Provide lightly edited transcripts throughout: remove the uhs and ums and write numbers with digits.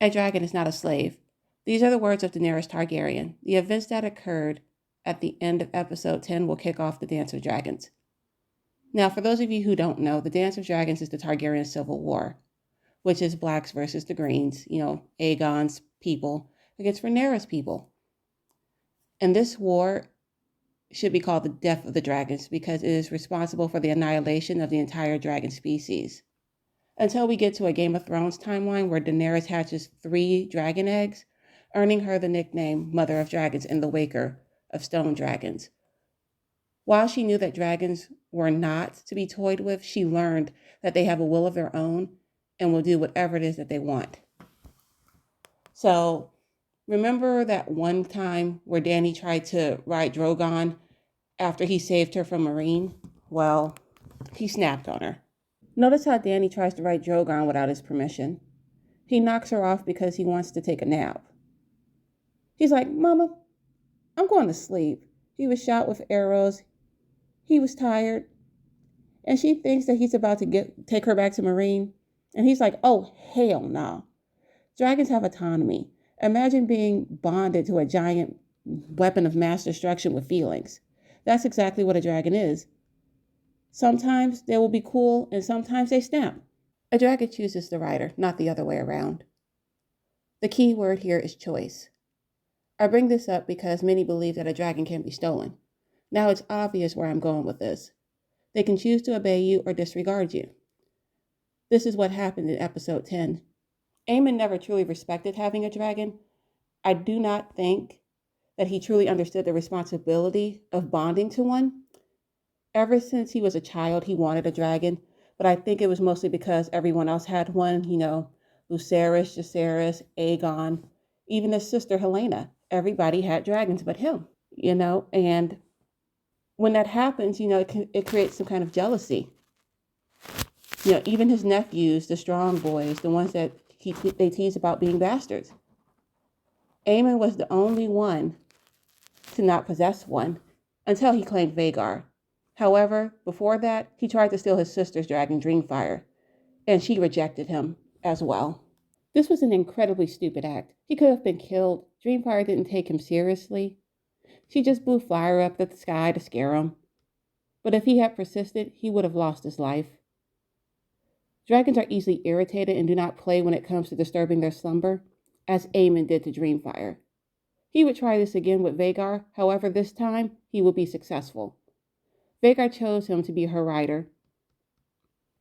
A dragon is not a slave. These are the words of Daenerys Targaryen. The events that occurred at the end of episode 10 will kick off the Dance of Dragons. Now, for those of you who don't know, the Dance of Dragons is the Targaryen Civil War, which is blacks versus the greens, Aegon's people against Rhaenyra's people. And this war should be called the Death of the Dragons because it is responsible for the annihilation of the entire dragon species. Until we get to a Game of Thrones timeline where Daenerys hatches 3 dragon eggs, earning her the nickname Mother of Dragons in the wake of stone dragons. While she knew that dragons were not to be toyed with, she learned that they have a will of their own and will do whatever it is that they want. So, remember that one time where Dany tried to ride Drogon after he saved her from Meereen? Well, he snapped on her. Notice how Dany tries to ride Drogon without his permission. He knocks her off because he wants to take a nap. He's like, Mama, I'm going to sleep. He was shot with arrows. He was tired. And she thinks that he's about to take her back to Meereen. And he's like, oh, hell no. Dragons have autonomy. Imagine being bonded to a giant weapon of mass destruction with feelings. That's exactly what a dragon is. Sometimes they will be cool and sometimes they snap. A dragon chooses the rider, not the other way around. The key word here is choice. I bring this up because many believe that a dragon can be stolen. Now it's obvious where I'm going with this. They can choose to obey you or disregard you. This is what happened in episode 10. Aemon never truly respected having a dragon. I do not think that he truly understood the responsibility of bonding to one. Ever since he was a child, he wanted a dragon, but I think it was mostly because everyone else had one, Lucerys, Jacaerys, Aegon, even his sister Helena. Everybody had dragons but him, and when that happens, it creates some kind of jealousy. Even his nephews, the strong boys, the ones that they tease about being bastards. Aemon was the only one to not possess one until he claimed Vhagar. However, before that, he tried to steal his sister's dragon, Dreamfire, and she rejected him as well. This was an incredibly stupid act. He could have been killed. Dreamfire didn't take him seriously. She just blew fire up at the sky to scare him. But if he had persisted, he would have lost his life. Dragons are easily irritated and do not play when it comes to disturbing their slumber, as Aemon did to Dreamfire. He would try this again with Vhagar, however this time he would be successful. Vhagar chose him to be her rider.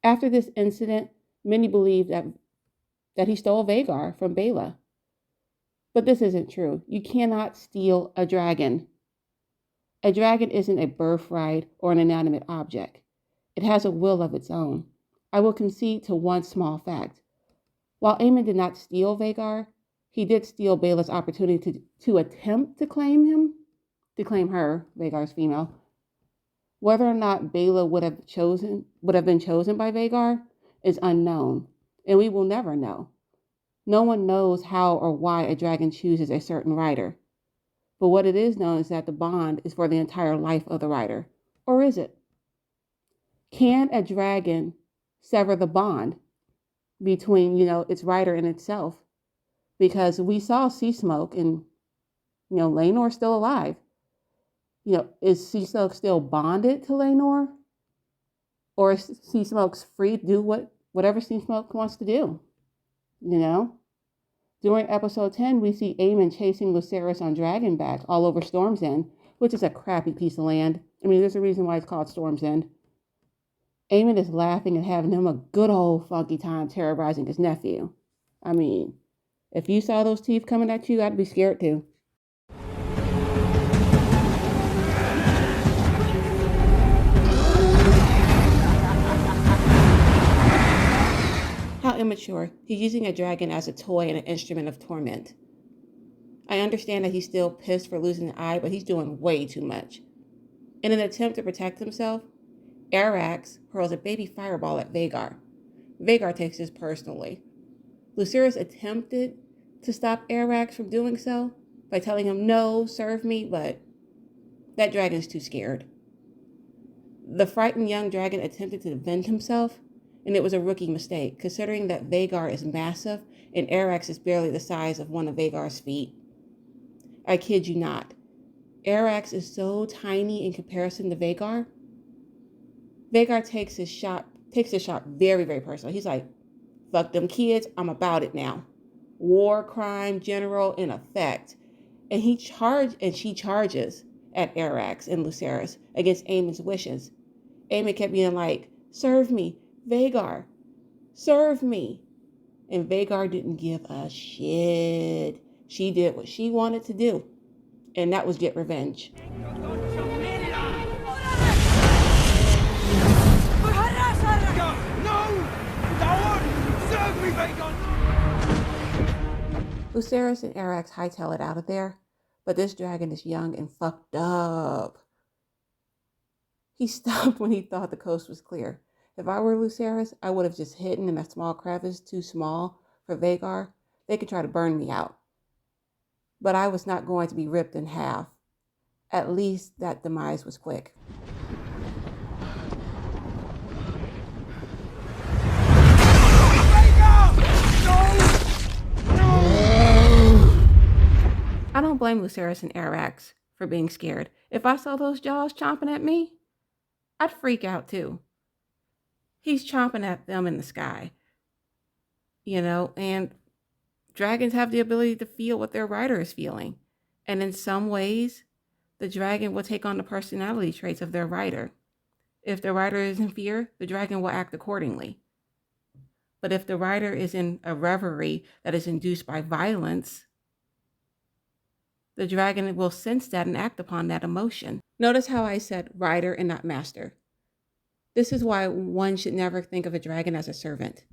After this incident, many believe that he stole Vhagar from Baela. But this isn't true. You cannot steal a dragon. A dragon isn't a birthright or an inanimate object. It has a will of its own. I will concede to one small fact. While Aemon did not steal Vhagar, he did steal Baela's opportunity to attempt to claim her, Vhagar's female. Whether or not Baela would have been chosen by Vhagar is unknown, and we will never know. No one knows how or why a dragon chooses a certain rider. But what it is known is that the bond is for the entire life of the rider. Or is it? Can a dragon sever the bond between, its rider and itself? Because we saw Sea Smoke and, Laenor's still alive. Is Sea Smoke still bonded to Laenor? Or is Sea Smoke's free to do whatever Sea Smoke wants to do? During episode 10, we see Aemon chasing Lucerys on Dragonback all over Storm's End, which is a crappy piece of land. There's a reason why it's called Storm's End. Aemon is laughing and having him a good old funky time terrorizing his nephew. If you saw those teeth coming at you, I'd be scared too. How immature. He's using a dragon as a toy and an instrument of torment. I understand that he's still pissed for losing an eye, but he's doing way too much. In an attempt to protect himself, Arax hurls a baby fireball at Vhagar. Vhagar takes this personally. Lucerys attempted to stop Arax from doing so by telling him, no, serve me, but that dragon's too scared. The frightened young dragon attempted to defend himself, and it was a rookie mistake, considering that Vhagar is massive and Arax is barely the size of one of Vhagar's feet. I kid you not. Arax is so tiny in comparison to Vhagar. Vhagar takes his shot very, very personal. He's like, fuck them kids, I'm about it now. War crime general in effect. And she charges at Arax and Lucerys against Aemon's wishes. Aemon kept being like, serve me, Vhagar, serve me. And Vhagar didn't give a shit. She did what she wanted to do, and that was get revenge. Lucerys and Arax hightail it out of there, but this dragon is young and fucked up. He stopped when he thought the coast was clear. If I were Lucerys, I would have just hidden in a small crevice too small for Vhagar. They could try to burn me out. But I was not going to be ripped in half. At least that demise was quick. I don't blame Lucerys and Arax for being scared. If I saw those jaws chomping at me, I'd freak out too. He's chomping at them in the sky. And dragons have the ability to feel what their rider is feeling. And in some ways, the dragon will take on the personality traits of their rider. If the rider is in fear, the dragon will act accordingly. But if the rider is in a reverie that is induced by violence, the dragon will sense that and act upon that emotion. Notice how I said rider and not master. This is why one should never think of a dragon as a servant.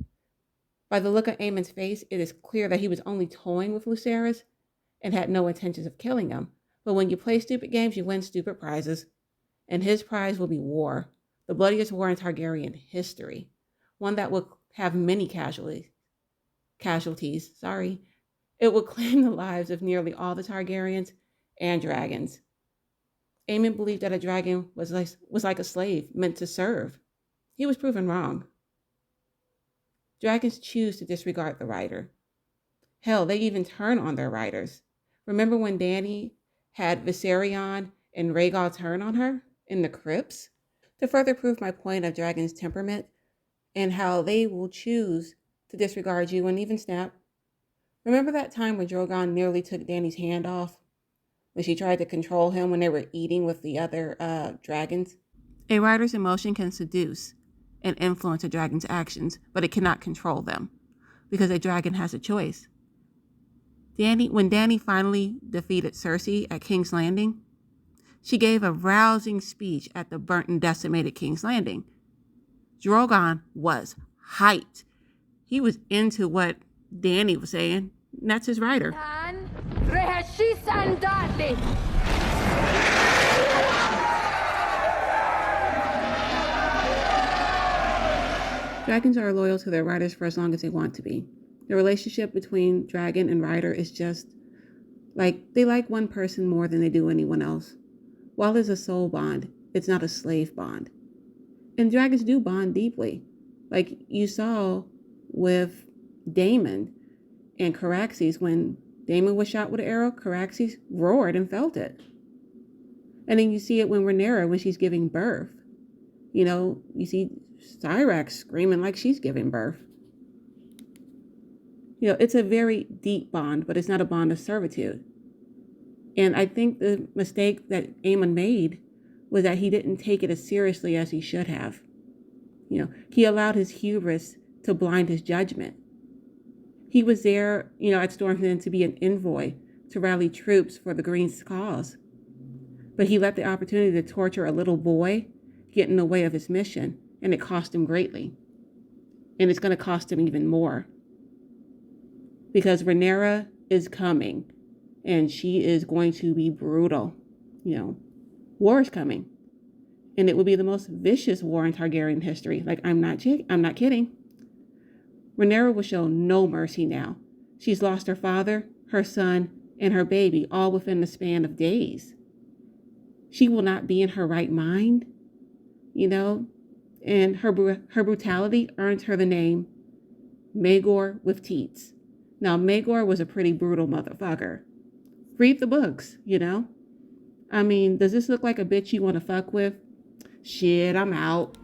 By the look on Aemon's face, it is clear that he was only toying with Lucerys and had no intentions of killing him. But when you play stupid games, you win stupid prizes. And his prize will be war. The bloodiest war in Targaryen history. One that will have many casualties. It will claim the lives of nearly all the Targaryens and dragons. Aemon believed that a dragon was like a slave meant to serve. He was proven wrong. Dragons choose to disregard the rider. Hell, they even turn on their riders. Remember when Dany had Viserion and Rhaegal turn on her in the crypts? To further prove my point of dragons' temperament and how they will choose to disregard you and even snap. Remember that time when Drogon nearly took Dany's hand off? When she tried to control him when they were eating with the other dragons? A rider's emotion can seduce and influence a dragon's actions, but it cannot control them, because a dragon has a choice. When Dany finally defeated Cersei at King's Landing, she gave a rousing speech at the burnt and decimated King's Landing. Drogon was hyped. He was into what Dany was saying, and that's his rider. Dragons are loyal to their riders for as long as they want to be. The relationship between dragon and rider is just like they like one person more than they do anyone else. While it's a soul bond, it's not a slave bond. And dragons do bond deeply. Like you saw with Daemon and Caraxes. When Daemon was shot with an arrow, Caraxes roared and felt it. And then you see it when Rhaenyra, when she's giving birth. You see Syrax screaming like she's giving birth. It's a very deep bond, but it's not a bond of servitude. And I think the mistake that Aemon made was that he didn't take it as seriously as he should have. He allowed his hubris to blind his judgment. He was there, at Storm's End to be an envoy, to rally troops for the Green's cause. But he let the opportunity to torture a little boy get in the way of his mission, and it cost him greatly. And it's going to cost him even more. Because Rhaenyra is coming, and she is going to be brutal. War is coming. And it will be the most vicious war in Targaryen history. Like, I'm not kidding. Rhaenyra will show no mercy now. She's lost her father, her son, and her baby all within the span of days. She will not be in her right mind. And her brutality earned her the name Magor with teats. Now, Magor was a pretty brutal motherfucker. Read the books, you know? I mean, does this look like a bitch you want to fuck with? Shit, I'm out.